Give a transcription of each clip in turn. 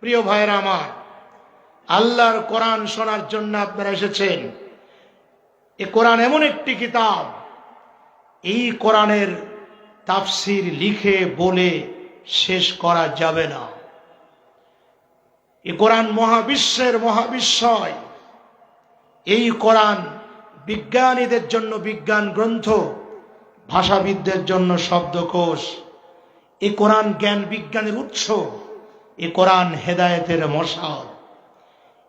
প্রিয় ভাইরা আমার, আল্লাহর কোরআন শোনার জন্য আপনারা এসেছেন। এ কোরআন এমন একটি কিতাব, এই কোরআনের তাফসির লিখে বলে শেষ করা যাবে না। এই কোরআন মহাবিশ্বের মহাবিশ্বয়। এই কোরআন বিজ্ঞানীদের জন্য বিজ্ঞান গ্রন্থ, ভাষাবিদদের জন্য শব্দকোষ। এই কোরআন জ্ঞান বিজ্ঞানের উৎস। এই কোরআন হেদায়েতের মশাল।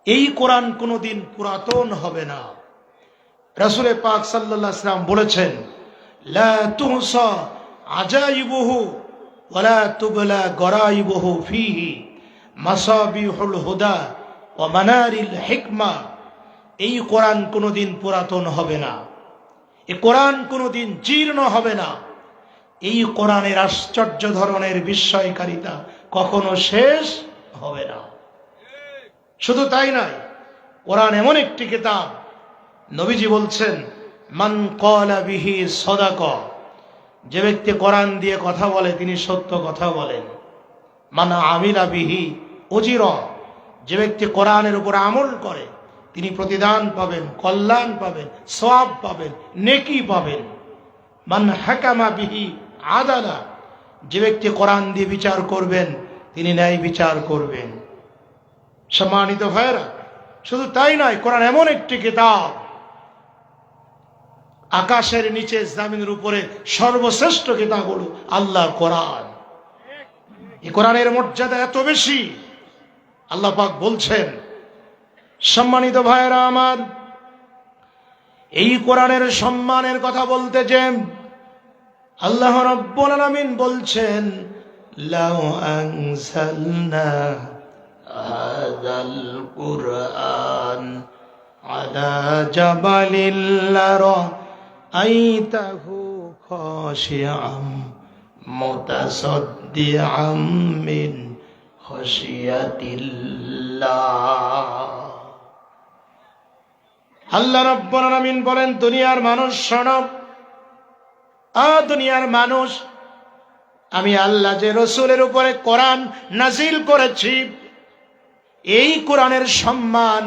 এই কোরআন কোনোদিন পুরাতন হবে না। রাসূল পাক সাল্লাল্লাহু আলাইহি ওয়াসাল্লাম বলেছেন, লা তুহসা আজাইবুহু ওয়ালা তুবলা গরাইবুহু ফীহি মাসাবিহুল হুদা ওয়া মানারিল হিকমা। এই কোরআন কোনোদিন পুরাতন হবে না। এই কোরআন কোনোদিন জীর্ণ হবে না। এই কোরআনের আশ্চর্য ধরনের বিস্ময়কারিতা কখনো শেষ হবে না। শুধু তাই নয়, কোরআন এমন একটি কিতাব, নবীজি বলছেন, মান ক্বালা বিহি সাদাকা। যে ব্যক্তি কোরআন দিয়ে কথা বলে তিনি সত্য কথা বলেন। মান আমিলা বিহি উজিরা। যে ব্যক্তি কোরআনের উপর আমল করে তিনি প্রতিদান পাবেন, কল্যাণ পাবেন, সওয়াব পাবেন, নেকি পাবেন। মান হাকামা বিহি আদালা। যে ব্যক্তি কোরআন দিয়ে বিচার করবেন তিনি ন্যায় বিচার করবেন। সম্মানিত ভাইরা, শুধু তাই নয়, কোরআন এমন একটি কিতাব, আকাশের নিচে জমিনের উপরে সর্বশ্রেষ্ঠ কিতাব হলো আল্লাহর কোরআন। এই কোরআনের মর্যাদা এত বেশি, আল্লাহ পাক বলছেন, সম্মানিত ভাইরা আমার, এই কোরআনের সম্মানের কথা বলতে যে আল্লাহ রাব্বুল আলামিন বলছেন, লাউ আনজালনা হাযাল কুরআন আলা জাবালিল লারাআইতাহু খাশিআম মুতাসাদ্দিআম মিন খাশিয়াতিল্লাহ। আল্লাহ রাব্বুল আলামিন বলেন, দুনিয়ার মানুষ শোনো, দুনিয়ার মানুষ, আমি আল্লাহ যে রসুলের উপরে কোরআন নাজিল করেছি, এই কোরআনের সম্মান,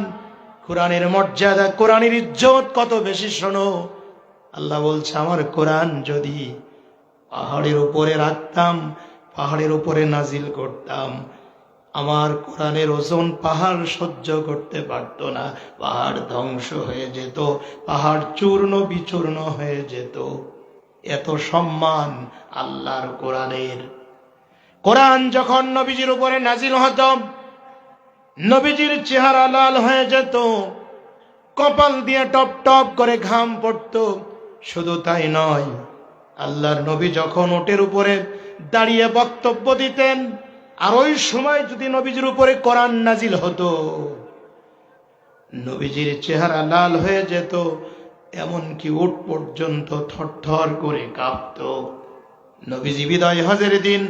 কোরআনের মর্যাদা, কোরআনের ইজ্জত কত বেশি শোনো। আল্লাহ বলছে, আমার কোরআন যদি পাহাড়ের উপরে রাখতাম, পাহাড়ের উপরে নাজিল করতাম, আমার কোরআনের ওজন পাহাড় সহ্য করতে পারত না। পাহাড় ধ্বংস হয়ে যেত, পাহাড় চূর্ণ বিচূর্ণ হয়ে যেত। এত সম্মান আল্লাহর কোরআনের। কোরআন যখন নবীজির উপরে নাজিল হতো, নবীজির চেহারা লাল হয়ে যেত, কপাল দিয়ে টপ টপ করে ঘাম পড়তো। শুধু তাই নয়, আল্লাহর নবী যখন ওটের উপরে দাঁড়িয়ে বক্তব্য দিতেন, আর ওই সময় যদি নবীজির উপরে কোরআন নাজিল হতো, নবীজির চেহারা লাল হয়ে যেত, এমনকি উট পর্যন্ত থরথর করে কাঁপত। নবীজি বিদায় হজের দিন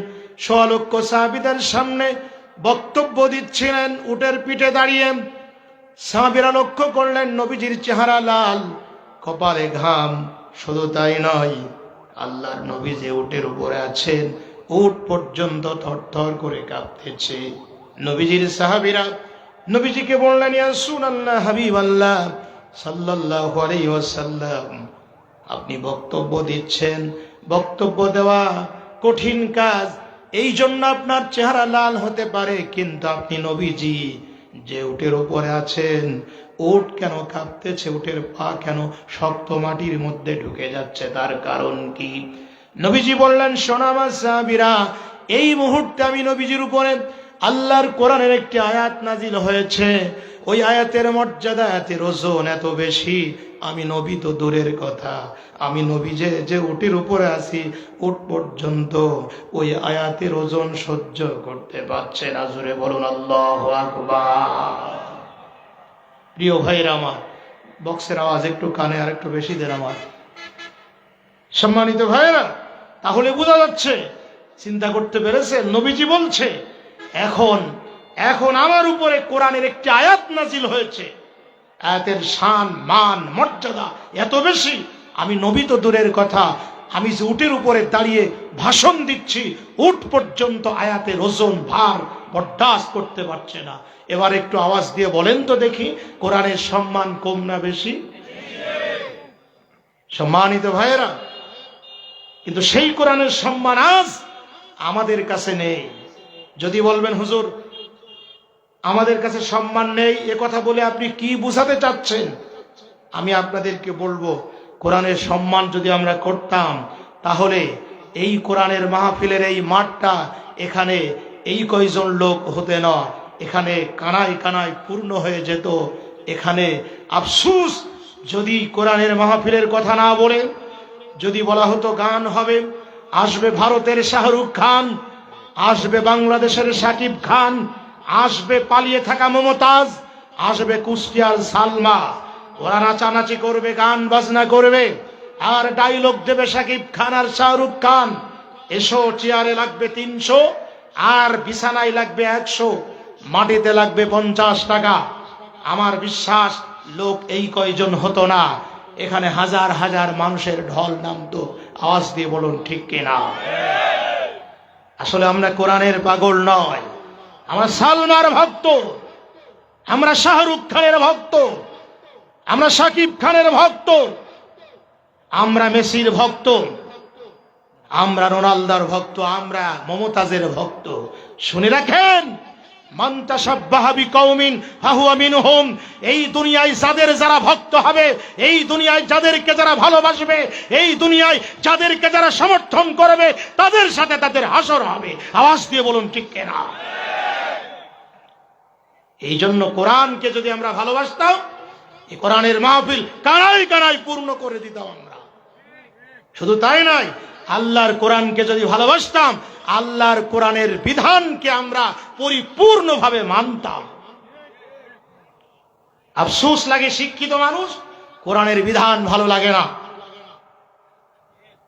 ১৬ লক্ষ সাহাবীদের সামনে বক্তব্য দিচ্ছিলেন উটের পিঠে দাঁড়িয়ে। সাহাবীরা লক্ষ্য করলেন নবীজির চেহারা লাল, কপালে ঘাম। শুধু তাই নয়, আল্লাহর নবী যে উটের উপরে আছেন, উট পর্যন্ত থরথর করে কাঁপতেছে। নবীজির সাহাবীরা নবীজিকে বললেন, ইয়া রাসূলুল্লাহ, হাবিবাল্লাহ সাল্লাল্লাহু আলাইহি ওয়াসাল্লাম, আপনি বক্তব্য দিচ্ছেন, বক্তব্য দেওয়া কঠিন কাজ, এই জন্য আপনার চেহারা লাল হতে পারে, কিন্তু আপনি নবীজি যে উটের উপরে আছেন, উট কেন কাঁপতেছে, উটের পা কেন শক্ত মাটির মধ্যে ঢুকে যাচ্ছে, তার কারণ কি? নবীজি বললেন, শোনো আমার সাহাবীরা, এই মুহূর্তে আমি নবীজির উপরে আল্লাহর কোরআনের একটি আয়াত নাজিল হয়েছে। ওই আয়াতের মর্যাদা, আয়াতের ওজন এত বেশি, আমি নবী তো দূরের কথা, আমি নবী যে উটের উপরে আছি, উট পর্যন্ত ওই আয়াতের ওজন সহ্য করতে পারছে না। জোরে বলুন আল্লাহু আকবার। প্রিয় ভাইরা আমার, বক্সের আওয়াজ একটু কানে আর একটু বেশি দেন আমার। সম্মানিত ভাইরা, তাহলে বোঝা যাচ্ছে, চিন্তা করতে পেরেছেন, নবীজি বলছে, এখন আমার উপরে কোরআনের একটি আয়াত নাজিল হয়েছে, আয়াতের শান মান মর্যাদা এত বেশি, আমি নবী তো দূরের কথা, আমি যে উটের উপরে দাঁড়িয়ে ভাষণ দিচ্ছি, উট পর্যন্ত আয়াতের ওজন ভার বরদাস্ত করতে পারছে না। এবার একটু আওয়াজ দিয়ে বলেন তো দেখি, কোরআনের সম্মান কম না বেশি? সম্মানিত ভাইয়েরা, কিন্তু সেই কোরআনের সম্মান আজ আমাদের কাছে নেই। যদি বলবেন হুজুর আমাদের কাছে সম্মান নেই, এ কথা বলে আপনি কি বুঝাতে চাচ্ছেন? আমি আপনাদেরকে বলবো, কোরআনের সম্মান যদি আমরা করতাম তাহলে এই কোরআনের মাহফিলের এই মাঠটা এখানে এই কয়জন লোক হতে না, এখানে কানায় কানায় পূর্ণ হয়ে যেত। এখানে আফসুস যদি কোরআনের মাহফিলের কথা না বলে যদি বলা হতো গান হবে, আসবে ভারতের শাহরুখ খান, আসবে বাংলাদেশের শাকিব খান, আসবে পালিয়ে থাকা মমতাজ, আসবে কুষ্টিয়ার সালমা, ওরা নাচানাচি করবে, গান বাজনা করবে, আর ডায়লগ দেবে শাকিব খান আর শাহরুখ খান। এসো চেয়ারে লাগবে 300 আর বিছানায় লাগবে 100, মাটিতে লাগবে 50 টাকা। আমার বিশ্বাস লোক এই কয়জন হতো না, এখানে হাজার হাজার মানুষের ঢল নামতো। আওয়াজ দিয়ে বলুন ঠিক কিনা? আসলে আমরা কোরআনের পাগল নয়, আমরা সালমার ভক্ত, আমরা শাহরুখ খানের ভক্ত, আমরা শাকিব খানের ভক্ত, আমরা মেসির ভক্ত, আমরা রোনালদোর ভক্ত, আমরা মমতাজের ভক্ত। শুনে রাখেন, মান তাশাব্বাহা বিকওমিন ফাহুয়া মিনহুম। এই দুনিয়ায় যাদের যারা ভক্ত হবে, এই দুনিয়ায় যাদেরকে যারা ভালোবাসবে, এই দুনিয়ায় যাদেরকে যারা সমর্থন করবে, তাদের সাথে তাদের হাসর হবে। আওয়াজ দিয়ে বলুন ঠিক কিনা? এই জন্য কোরআনকে যদি আমরা ভালোবাসতাম, এই কোরআনের মাহফিল কানায় কানায় পূর্ণ করে দিতাম আমরা। শুধু তাই নয়, আল্লাহর কোরআনকে যদি ভালোবাসতাম, আল্লাহর কোরআনের বিধানকে আমরা পরিপূর্ণভাবে মানতাম। আফসোস লাগে শিক্ষিত মানুষ কোরআনের বিধান ভালো লাগে না।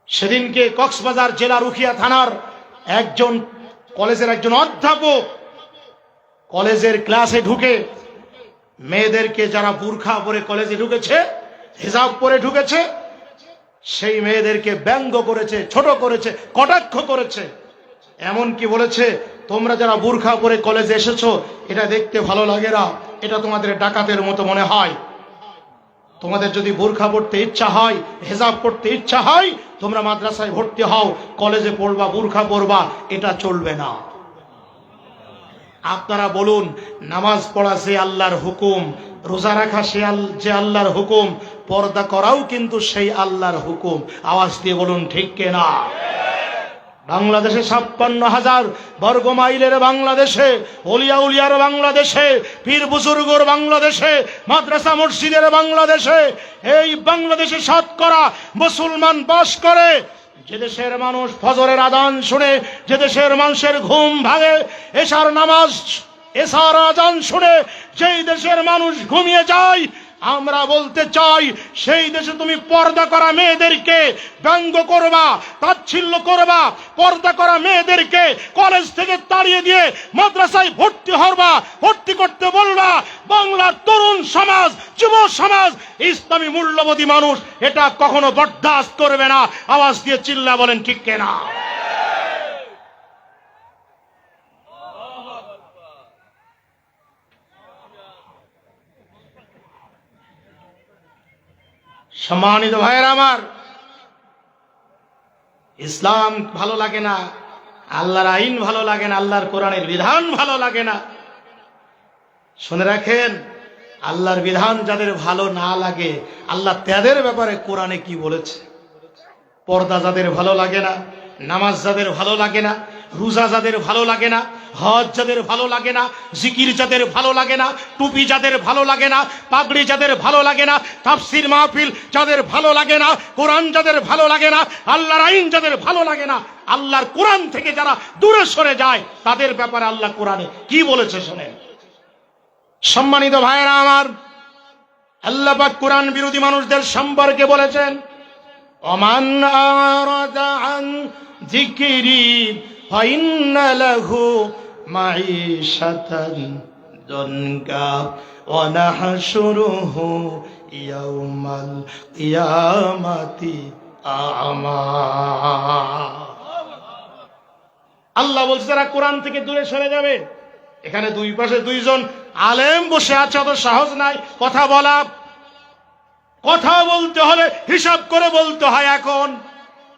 সেদিনকে কক্সবাজার জেলার উখিয়া থানার একজন কলেজের একজন অধ্যাপক কলেজের ক্লাসে ঢুকে মেয়েদেরকে, যারা বুরখা পরে কলেজে ঢুকেছে, হিজাব পরে ঢুকেছে, সেই মেয়েদেরকে ব্যঙ্গ করেছে, ছোট করেছে, কটাক্ষ করেছে। এমনকি বলেছে, তোমরা যারা বুরখা পরে কলেজে এসেছো এটা দেখতে ভালো লাগে না, এটা তোমাদের ডাকাতের মতো মনে হয়। তোমাদের যদি বুরখা পড়তে ইচ্ছা হয়, হিজাব পড়তে ইচ্ছা হয়, তোমরা মাদ্রাসায় ভর্তি হও, কলেজে পড়বা, বুরখা পড়বা, এটা চলবে না। আপনারা বলুন, নামাজ পড়া সে আল্লাহর হুকুম, রোজা রাখা যে আল্লাহর হুকুম, পর্দা করাও কিন্তু সেই আল্লাহর হুকুম। আওয়াজ দিয়ে বলুন ঠিক কিনা? বাংলাদেশে 56,000 বর্গ মাইলের বাংলাদেশে, ওলিয়া উলিয়ার বাংলাদেশে, পীর বুজুর্গর বাংলাদেশে, মাদ্রাসা মসজিদের বাংলাদেশে, এই বাংলাদেশে শতকরা মুসলমান বাস করে। যে দেশের মানুষ ফজরের আযান শুনে, যে দেশের মানুষের ঘুম ভাঙে এশার নামাজ, এশার আযান শুনে যেই দেশের মানুষ ঘুমিয়ে যায়, আমরা বলতে চাই সেই দেশে তুমি পর্দা করা মেয়েদেরকে ব্যঙ্গ করবা, তাচ্ছিল্য করবা, পর্দা করা মেয়েদেরকে কলেজ থেকে তাড়িয়ে দিয়ে মাদ্রাসায় ভর্তি করতে বলবা। বাংলার তরুণ সমাজ, যুব সমাজ, ইসলামী মূল্যবোধী মানুষ এটা কখনো বরদাস্ত করবে না। আওয়াজ দিয়ে চিল্লা বলেন ঠিক কিনা? সম্মানিত ভাইয়েরা আমার, ইসলাম ভালো লাগে না, আল্লাহর আইন ভালো লাগে না, আল্লাহর কোরআনের বিধান ভালো লাগে না। শুনে রাখেন, আল্লাহর বিধান যাদের ভালো না লাগে, আল্লাহ তাদের ব্যাপারে কোরআনে কি বলেছে। পর্দা যাদের ভালো লাগে না, নামাজ যাদের ভালো লাগে না, রোজা যাদের ভালো লাগে না, হজ যাদের ভালো লাগে না, জিকির যাদের ভালো লাগে না, টুপি যাদের ভালো লাগে না, পাগড়ি যাদের ভালো লাগে না, তাফসীর মাহফিল যাদের ভালো লাগে না, কোরআন যাদের ভালো লাগে না, আল্লাহর আইন যাদের ভালো লাগে না, আল্লাহর কোরআন থেকে যারা দূরে সরে যায়, তাদের ব্যাপারে আল্লাহ কোরআনে কি বলেছে শোনেন। সম্মানিত ভাইয়েরা আমার, আল্লাহ পাক কোরআন বিরোধী মানুষদের সম্পর্কে বলেছেন, ওমান আরাদা আন যিকরি ফাইন্না লাহু মাঈশাতান দনকা ওয়া নাহশুরুহু ইয়াউমাল কিয়ামাতি আমা। আল্লাহ বলছে যারা কোরআন থেকে দূরে সরে যাবে, এখানে দুই পাশে দুইজন আলেম বসে আছে, অত সাহস নাই কথা বলা। কথা বলতে হলে হিসাব করে বলতে হয়। এখন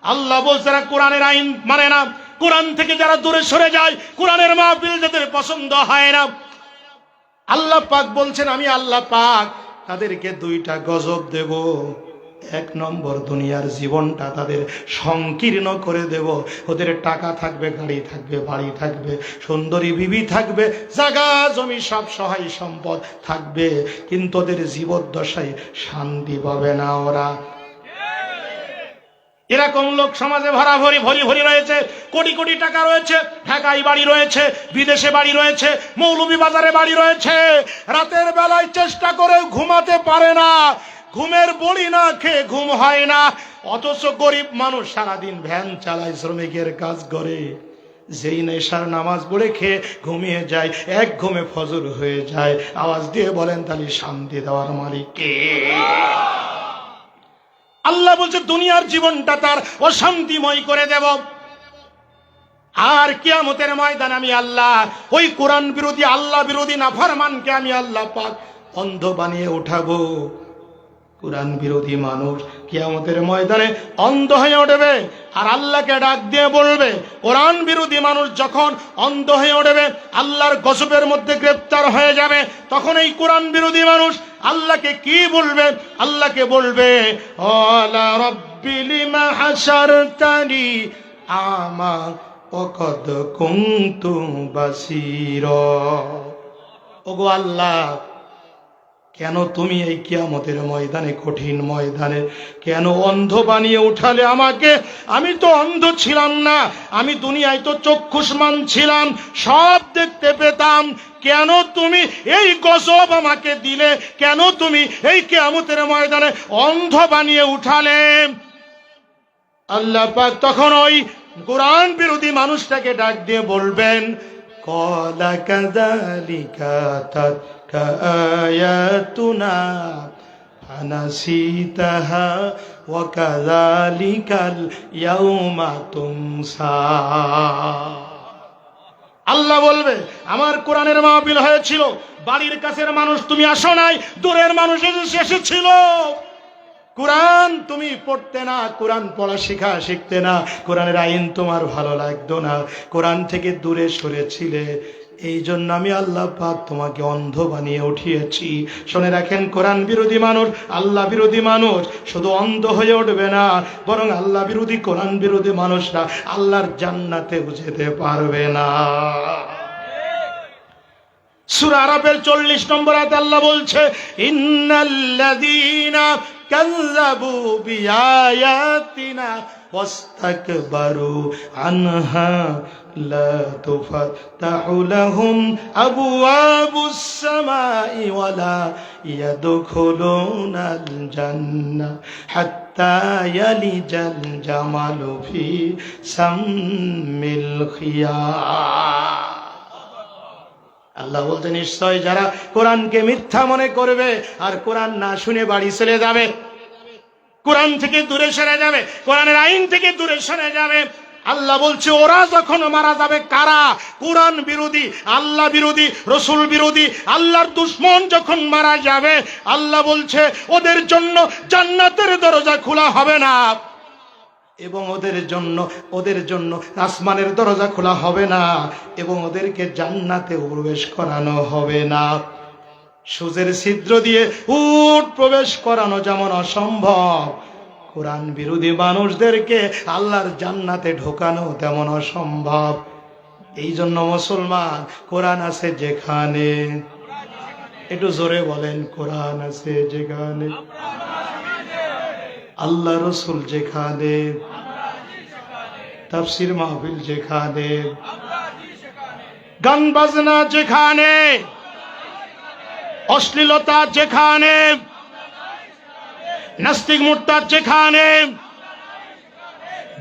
আল্লাহ বলছে যারা কোরআনের আইন মানে না, কোরআন থেকে যারা দূরে সরে যায়, কোরআনের মাহফিল যাদের পছন্দ হয় না, আল্লাহ পাক বলছেন আমি আল্লাহ পাক তাদেরকে দুইটা গজব দেব। এক নম্বর, দুনিয়ার জীবনটা তাদের সংকীর্ণ করে দেব। ওদের টাকা থাকবে, গাড়ি থাকবে, বাড়ি থাকবে, সুন্দরী বিবি থাকবে, জায়গা জমি সব সহায় সম্পদ থাকবে, কিন্তু ওদের জীবদ্দশায় শান্তি পাবে না ওরা। এরকম লোক সমাজে ভরি ভরি রয়েছে। কোটি কোটি টাকা রয়েছে, ঢাকায় বাড়ি রয়েছে, বিদেশে বাড়ি রয়েছে, মৌলভী বাজারে বাড়ি রয়েছে, রাতের বেলায় চেষ্টা করে ঘুমাতে পারে না, ঘুমের বড়ি না খেয়ে ঘুম হয় না। অথচ গরিব মানুষ সারাদিন ভ্যান চালায়, শ্রমিকের কাজ করে, যেই নেশার নামাজ পড়ে খেয়ে ঘুমিয়ে যায়, এক ঘুমে ফজর হয়ে যায়। আওয়াজ দিয়ে বলেন তাহলে শান্তি দেওয়ার মালিক কে? আল্লাহ বলছে দুনিয়ার জীবনটা তার অশান্তিময় করে দেব। আর কিয়ামতের ময়দান আমি আল্লাহ ওই কোরআন বিরোধী, আল্লাহ বিরোধী নাফরমানকে আমি আল্লাহ পাক অন্ধ বানিয়ে উঠাবো। কোরআন বিরোধী মানুষ কিয়ামতের ময়দানে অন্ধ হয়ে উঠবে আর আল্লাহকে ডাক দিয়ে বলবে। কোরআন বিরোধী মানুষ যখন অন্ধ হয়ে উঠবে, আল্লাহর গজবের মধ্যে গ্রেফতার হয়ে যাবে, তখন এই কোরআন বিরোধী মানুষ আল্লাহকে কি বলবে? আল্লাহকে বলবে ওয়ালা রাব্বি লিমা হাশারতানি আমা ওয়াকাদ কুনতু বাসীরা। ওগো আল্লাহ, কেন তুমি এই কিয়ামতের ময়দানে, কঠিন ময়দানে কেন অন্ধ বানিয়ে উঠালে আমাকে? আমি তো অন্ধ ছিলাম না, আমি দুনিয়ায় তো চক্ষুষ্মান ছিলাম, সব দেখতে পেতাম। কেন তুমি এই গজব আমাকে দিলে? কেন তুমি এই কিয়ামতের ময়দানে অন্ধ বানিয়ে উঠালে? আল্লাহ পাক তখন ওই কোরআন বিরোধী মানুষটাকে ডাক দিয়ে বলবেন ক্বালা কাযালিকা তাতকা আয়াতুনা ফানাসিতাহা ওয়া কাযালিকাল ইয়াউমা তুনসা। আল্লাহ বলবে আমার কোরআনের মাহফিল হয়েছিল, বাড়ির কাছের মানুষ তুমি আসো নাই, দূরের মানুষ এসেছিল। কোরআন তুমি পড়তে না, কোরআন পড়া শিখতে না, কোরআনের আইন তোমার ভালো লাগতো না, কোরআন থেকে দূরে সরেছিলে, এই জন্য আমি আল্লাহ পাক তোমাকে অন্ধ বানিয়ে উঠিয়েছি। শুনে রাখেন, কোরআন বিরোধী মানুষ, আল্লাহ বিরোধী মানুষ শুধু অন্ধ হয়ে উঠবে না, বরং আল্লাহ বিরোধী, কোরআন বিরোধী মানুষরা আল্লাহর জান্নাতেও যেতে পারবে না। সূরা আরাফের 40 নম্বর আয়াতে আল্লাহ বলছে ইন্নাল্লাযীনা কাযযাবু বিআয়াতিনা ওয়াস্তাকবারু আনহা লা তুফাত্তাহু লাহুম আবওয়াবুস সামাই ওয়ালা ইয়াদখুলুনাল জান্নাহ হাত্তা ইয়ালিজাল জামালু ফি সাম্মিল খিয়াত। আল্লাহ বলতে নিশ্চয় যারা কোরআনকে মিথ্যা মনে করবে আর কোরআন না শুনে বাড়ি চলে যাবে, কোরআন থেকে দূরে সরে যাবে, কোরআনের আইন থেকে দূরে সরে যাবে, আল্লাহ বলছে ওরা যখন মারা যাবে, কারা? কোরআন বিরোধী, আল্লাহ বিরোধী, রসুল বিরোধী, আল্লাহর দুশমন যখন মারা যাবে, আল্লাহ বলছে ওদের জন্য জান্নাতের দরজা খোলা হবে না, এবং ওদের জন্য আসমানের দরজা খোলা হবে না, এবং ওদেরকে জান্নাতে প্রবেশ করানো হবে না। সূর্যের ছিদ্র দিয়ে উট প্রবেশ করানো যেমন অসম্ভব, কোরআন বিরোধী মানুষদেরকে আল্লাহর জান্নাতে ঢোকানো তেমন অসম্ভব। এই জন্য মুসলমান, কোরআন আছে যেখানে, একটু জোরে বলেন, কোরআন আছে যেখানে, আল্লাহ রসুল যেখানে, তাফসীর মাহফিল যেখানে, গান বাজনা যেখানে, অশ্লীলতা যেখানে, নাস্তিক মুরতাদ যেখানে,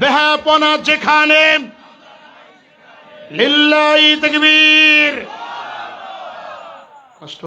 বেহায়াপনা যেখানে, লিল্লাহি তাকবীর।